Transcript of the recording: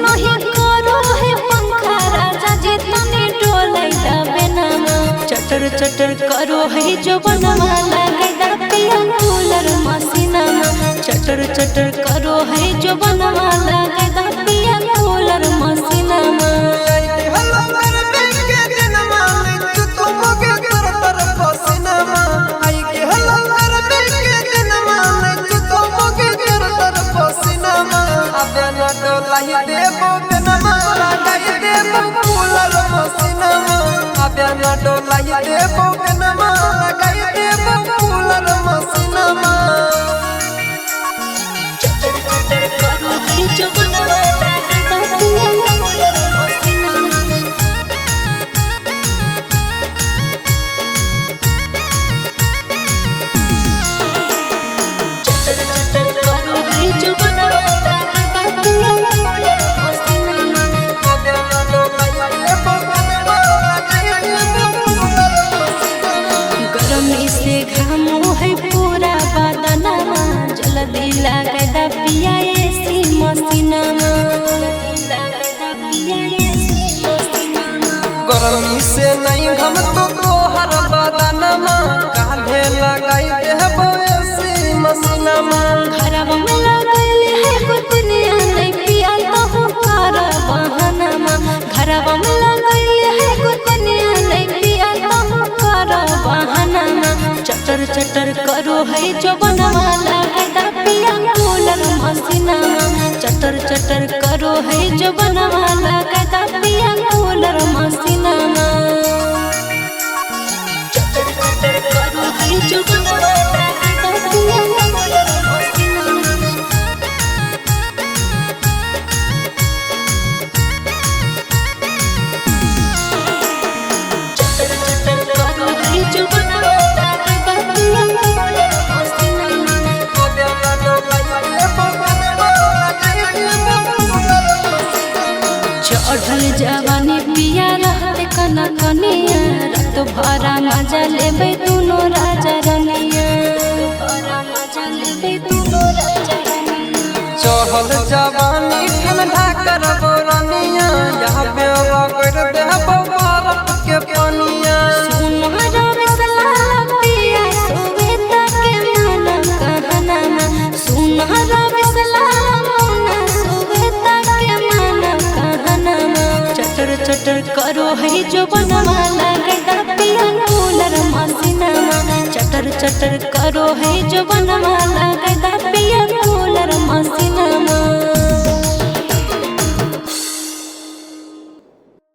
नहीं करो है पंखा राजा जी तने डोले दबे नामा चटर चटर करो है जो बनवा लगे पिया कूलर मसीनामा चटर चटर करो है जो बनवा लगे पिया कूलर मसीनामा देबो बेनमा लगाई देबो कूलर मसीनामा अबेना डोलाई देबो बेनमा लगाई देबो कूलर मसीनामा चटर चटर करो है जो बनवा लगे पिया कूलर मसीनामा चटर चटर करो है जो बनवा है पूरा बदनमा जल्दी लगे पिया एसी मसीनामा गर्मी से नहीं घम तो तोहर बदनमा काहे लगाई देबो एसी मसीनामा घरवा में लगले है कुतनिया नहीं पिया तो कर बहानामा घरवा में लगले है कुतनिया नहीं पिया तो कर बहानामा चटर चटर करो है जो बनवा लगे पिया कूलर मसीनामा चटर चटर करो है जो बनवा लगे पिया कूलर मसीनामा चटर चटर करो है जो बनवा लगे पिया कूलर मसीनामा चटर चटर करो है जो बनवा चढ़ल जवानी पिया रहते कना कनिया रात भरा मजा लेबे दुनो राजा रनिया चढ़ल जवानी ठंडा करबो रनिया यहाँ बेवा कर देबो बरफ के पनिया सुनहरा बिसला पिया सुवेता के मन कहनामा सुनहरा बिसला मन सुवेता के मन कहनामा चटर चटर करो है जो बनवा लगे पिया कूलर मसीनामा चटर चटर करो है जो बनवा लगे पिया कूलर मसीनामा।